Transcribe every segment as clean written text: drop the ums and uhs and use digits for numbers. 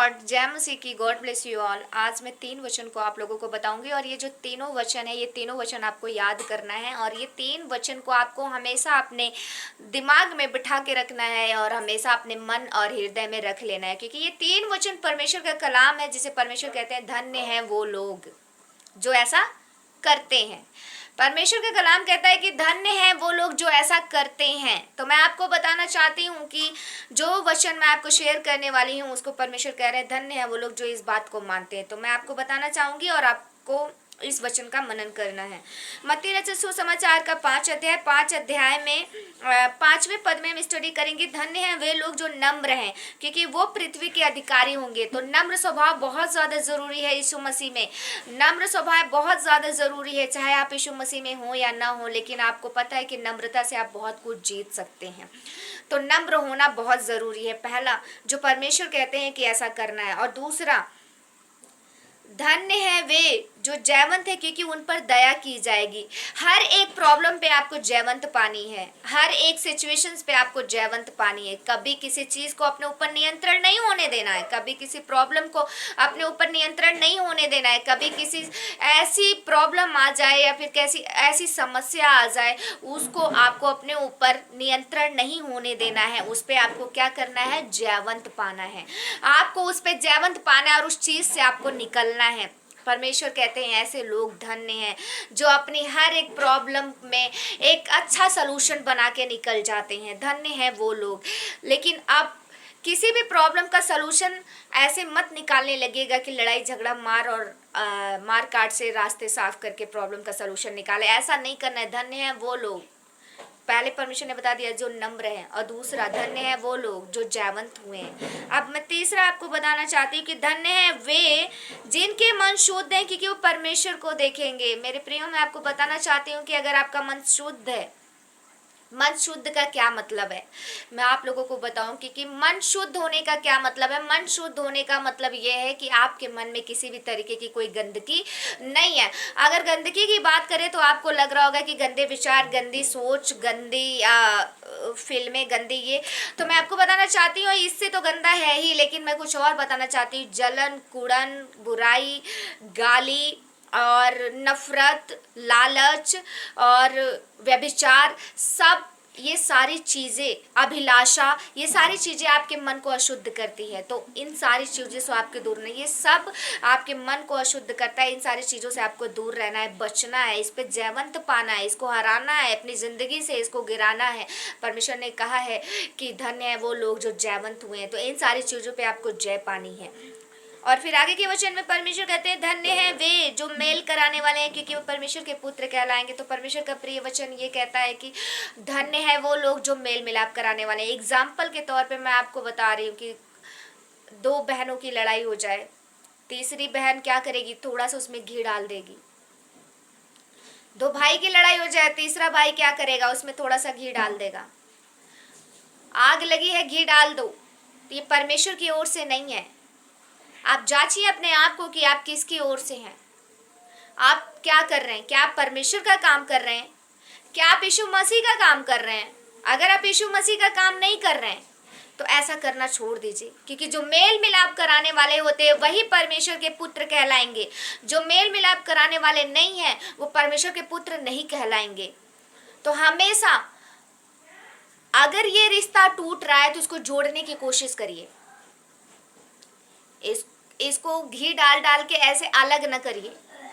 Lord, जय मसीह की, God bless you all. आज मैं 3 वचन को आप लोगों को बताऊंगी और ये जो तीनों वचन है, ये तीनों वचन आपको याद करना है और ये 3 वचन को आपको हमेशा अपने दिमाग में बिठा के रखना है और हमेशा अपने मन और हृदय में रख लेना है, क्योंकि ये 3 वचन परमेश्वर का कलाम है, जिसे परमेश्वर कहते हैं धन्य है वो लोग जो ऐसा करते हैं। परमेश्वर का कलाम कहता है कि धन्य है वो लोग जो ऐसा करते हैं। तो मैं आपको बताना चाहती हूँ कि जो वचन मैं आपको शेयर करने वाली हूँ उसको परमेश्वर कह रहे हैं धन्य है वो लोग जो इस बात को मानते हैं। तो मैं आपको बताना चाहूँगी और आपको इस वचन का मनन करना है। मत्ती रचित सुसमाचार का 5 अध्याय में 5वें पद में हम स्टडी करेंगे। धन्य हैं वे लोग जो नम्र हैं, क्योंकि वो पृथ्वी के अधिकारी होंगे। तो नम्र स्वभाव बहुत ज़्यादा ज़रूरी है यीशु मसीह में। नम्र स्वभाव बहुत ज़्यादा ज़रूरी है, चाहे आप यीशु मसीह में हो या ना हो, लेकिन आपको पता है कि नम्रता से आप बहुत कुछ जीत सकते हैं। तो नम्र होना बहुत ज़रूरी है, पहला जो परमेश्वर कहते हैं कि ऐसा करना है। और दूसरा, धन्य है वे जो जयवंत है, क्योंकि उन पर दया की जाएगी। हर एक प्रॉब्लम पे आपको जयवंत पानी है, हर एक सिचुएशंस पे आपको जयवंत पानी है। कभी किसी चीज को अपने ऊपर नियंत्रण नहीं होने देना है, कभी किसी प्रॉब्लम को अपने ऊपर नियंत्रण नहीं होने देना है। कभी किसी ऐसी प्रॉब्लम आ जाए या फिर कैसी ऐसी समस्या आ जाए, उसको आपको अपने ऊपर नियंत्रण नहीं होने देना है। उस पर आपको क्या करना है? जयवंत पाना है। आपको उस पर जयवंत पाना है और उस चीज से आपको निकलना है। परमेश्वर कहते हैं ऐसे लोग धन्य हैं जो अपनी हर एक प्रॉब्लम में एक अच्छा सलूशन बना के निकल जाते हैं। धन्य है वो लोग। लेकिन अब किसी भी प्रॉब्लम का सलूशन ऐसे मत निकालने लगेगा कि लड़ाई झगड़ा मार काट से रास्ते साफ करके प्रॉब्लम का सलूशन निकाले। ऐसा नहीं करना है। धन्य है वो लोग, पहले परमेश्वर ने बता दिया, जो नम्र हैं, और दूसरा धन्य है वो लोग जो जयवंत हुए हैं। अब मैं तीसरा आपको बताना चाहती हूँ कि धन्य है वे जिनके मन शुद्ध हैं, क्योंकि वो परमेश्वर को देखेंगे। मेरे प्रियो, मैं आपको बताना चाहती हूँ कि अगर आपका मन शुद्ध है, मन शुद्ध का क्या मतलब है मैं आप लोगों को बताऊं कि मन शुद्ध होने का क्या मतलब है। मन शुद्ध होने का मतलब यह है कि आपके मन में किसी भी तरीके की कोई गंदगी नहीं है। अगर गंदगी की बात करें तो आपको लग रहा होगा कि गंदे विचार, गंदी सोच, गंदी फिल्में, गंदी ये, तो मैं आपको बताना चाहती हूँ इससे तो गंदा है ही, लेकिन मैं कुछ और बताना चाहती हूँ। जलन, कुड़न, बुराई, गाली और नफरत, लालच और व्यभिचार, सब ये सारी चीज़ें, अभिलाषा, ये सारी चीज़ें आपके मन को अशुद्ध करती है। तो इन सारी चीज़ों से आपके दूर नहीं, ये सब आपके मन को अशुद्ध करता है। इन सारी चीज़ों से आपको दूर रहना है, बचना है, इस पर जयवंत पाना है, इसको हराना है, अपनी ज़िंदगी से इसको गिराना है। परमेश्वर ने कहा है कि धन्य है वो लोग जो जयवंत हुए हैं। तो इन सारी चीज़ों पर आपको जय पानी है। और फिर आगे के वचन में परमेश्वर कहते हैं धन्य हैं वे जो मेल कराने वाले हैं, क्योंकि वो परमेश्वर के पुत्र कहलाएंगे। तो परमेश्वर का प्रिय वचन ये कहता है कि धन्य है वो लोग जो मेल मिलाप कराने वाले हैं। एग्जाम्पल के तौर पे मैं आपको बता रही हूँ कि 2 बहनों की लड़ाई हो जाए, तीसरी बहन क्या करेगी? थोड़ा सा उसमें घी डाल देगी। 2 भाई की लड़ाई हो जाए, तीसरा भाई क्या करेगा? उसमें थोड़ा सा घी डाल देगा। आग लगी है, घी डाल दो। तो ये परमेश्वर की ओर से नहीं है। आप जांचिए अपने आप को कि आप किसकी ओर से हैं। आप क्या कर रहे हैं? क्या आप परमेश्वर का काम कर रहे हैं? क्या आप यीशु मसीह का काम कर रहे हैं? अगर आप यीशु मसीह का काम नहीं कर रहे हैं तो ऐसा करना छोड़ दीजिए, क्योंकि जो मेल मिलाप कराने वाले होते हैं वही परमेश्वर के पुत्र कहलाएंगे। जो मेल मिलाप कराने वाले नहीं हैं वो परमेश्वर के पुत्र नहीं कहलाएंगे। तो हमेशा अगर ये रिश्ता टूट रहा है तो उसको जोड़ने की कोशिश करिए। इसको घी डाल डाल के ऐसे अलग न करिए,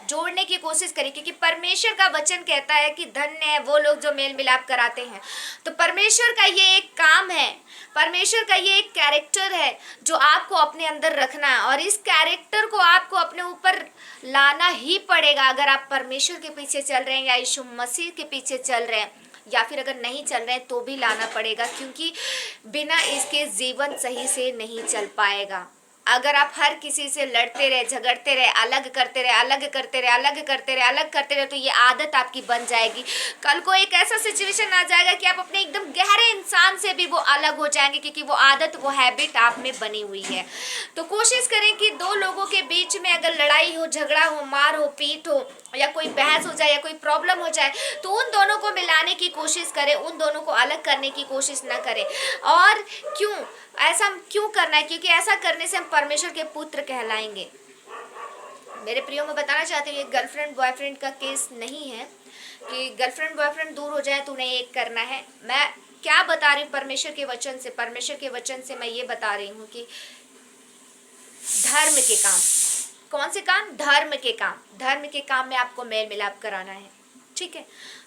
जोड़ने की कोशिश करिए, क्योंकि परमेश्वर का वचन कहता है कि धन्य है वो लोग जो मेल मिलाप कराते हैं। तो परमेश्वर का ये एक काम है, परमेश्वर का ये एक कैरेक्टर है जो आपको अपने अंदर रखना है, और इस कैरेक्टर को आपको अपने ऊपर लाना ही पड़ेगा। अगर आप परमेश्वर के पीछे चल रहे हैं या यीशु मसीह के पीछे चल रहे हैं, या फिर अगर नहीं चल रहे हैं तो भी लाना पड़ेगा, क्योंकि बिना इसके जीवन सही से नहीं चल पाएगा। अगर आप हर किसी से लड़ते रहे, झगड़ते रहे, अलग करते रहे, अलग करते रहे, अलग करते रहे, अलग करते रहे, तो ये आदत आपकी बन जाएगी। कल को एक ऐसा सिचुएशन आ जाएगा कि आप अपने एकदम गहरे इंसान से भी वो अलग हो जाएंगे, क्योंकि वो आदत, वो हैबिट आप में बनी हुई है। तो कोशिश करें कि 2 लोगों के बीच में अगर लड़ाई हो, झगड़ा हो, मार हो, पीट हो, या कोई बहस हो जाए या कोई प्रॉब्लम हो जाए, तो उन दोनों को मिलाने की कोशिश करें, उन दोनों को अलग करने की कोशिश ना करें। और क्यों ऐसा क्यों करना है? क्योंकि ऐसा करने से हम परमेश्वर के पुत्र कहलाएंगे। मेरे प्रियो, मैं बताना चाहती हूँ ये गर्लफ्रेंड बॉयफ्रेंड का केस नहीं है कि गर्लफ्रेंड बॉयफ्रेंड दूर हो जाए तो उन्हें एक करना है। मैं क्या बता रही हूँ परमेश्वर के वचन से, परमेश्वर के वचन से मैं ये बता रही हूँ कि धर्म के काम, कौन से काम? धर्म के काम। धर्म के काम में आपको मेल मिलाप कराना है, ठीक है?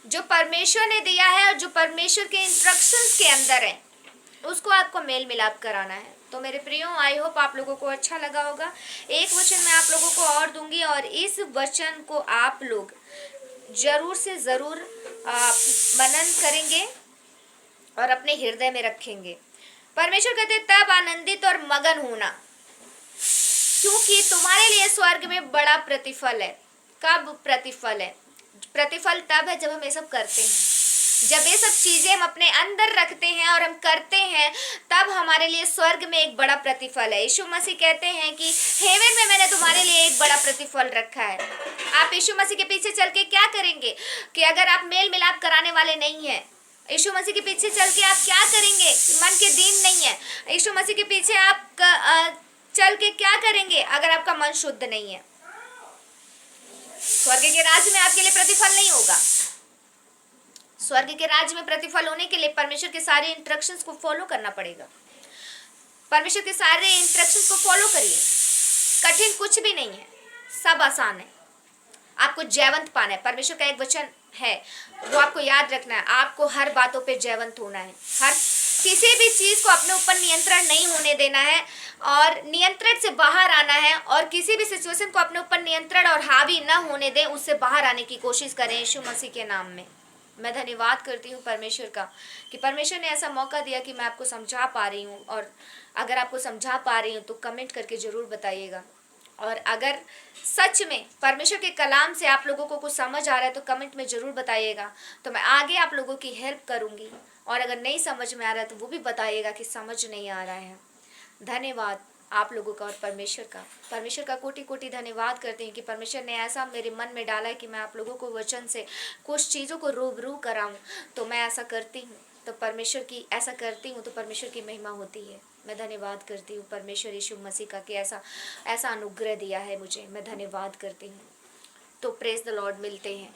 जो परमेश्वर ने दिया है और जो परमेश्वर के इंस्ट्रक्शंस के अंदर है, उसको आपको मेल मिलाप कराना है। तो मेरे प्रियो, आई होप आप लोगों को अच्छा लगा होगा। एक वचन मैं आप लोगों को और दूंगी और इस वचन को आप लोग जरूर से जरूर मनन करेंगे और अपने हृदय में रखेंगे। परमेश्वर कहते तब आनंदित और मगन होना, क्योंकि तुम्हारे लिए स्वर्ग में बड़ा प्रतिफल है। कब प्रतिफल है? प्रतिफल तब है जब हम ये सब करते हैं, जब ये सब चीजें हम अपने अंदर रखते हैं और हम करते हैं, तब हमारे लिए स्वर्ग में एक बड़ा प्रतिफल है। यीशु मसीह कहते हैं कि हेवन में मैंने तुम्हारे लिए एक बड़ा प्रतिफल रखा है। आप यीशु मसीह के पीछे चल के क्या करेंगे कि अगर आप मेल मिलाप कराने वाले नहीं हैं, यीशु मसीह के पीछे चल के आप क्या करेंगे? मन के दीन नहीं है। यीशु मसीह के पीछे आप चल के क्या करेंगे अगर आपका मन शुद्ध नहीं है? स्वर्ग के राज्य में आपके लिए प्रतिफल नहीं होगा। स्वर्ग के राज्य में प्रतिफल होने के लिए परमेश्वर के सारे इंस्ट्रक्शंस को फॉलो करना पड़ेगा। परमेश्वर के सारे इंस्ट्रक्शंस को फॉलो करिए। कठिन कुछ भी नहीं है, सब आसान है। आपको जयवंत पाना है। परमेश्वर का एक वचन है, वो आपको याद रखना है। आपको हर बातों पे जयवंत होना है। हर किसी भी चीज को अपने ऊपर नियंत्रण नहीं होने देना है और नियंत्रण से बाहर आना है। और किसी भी सिचुएशन को अपने ऊपर नियंत्रण और हावी न होने दें, उससे बाहर आने की कोशिश करें यीशु मसीह के नाम में। मैं धन्यवाद करती हूँ परमेश्वर का कि परमेश्वर ने ऐसा मौका दिया कि मैं आपको समझा पा रही हूँ। और अगर आपको समझा पा रही हूँ तो कमेंट करके ज़रूर बताइएगा। और अगर सच में परमेश्वर के कलाम से आप लोगों को कुछ समझ आ रहा है तो कमेंट में ज़रूर बताइएगा, तो मैं आगे आप लोगों की हेल्प करूँगी। और अगर नहीं समझ में आ रहा है तो वो भी बताइएगा कि समझ नहीं आ रहा है। धन्यवाद आप लोगों का और परमेश्वर का कोटि कोटि धन्यवाद करते हैं कि परमेश्वर ने ऐसा मेरे मन में डाला है कि मैं आप लोगों को वचन से कुछ चीज़ों को रूबरू कराऊं। तो मैं ऐसा करती हूँ, तो परमेश्वर की ऐसा करती हूँ तो परमेश्वर की महिमा होती है। मैं धन्यवाद करती हूँ परमेश्वर यीशु मसीह का कि ऐसा अनुग्रह दिया है मुझे। मैं धन्यवाद करती हूँ। तो प्रेज द लॉर्ड, मिलते हैं।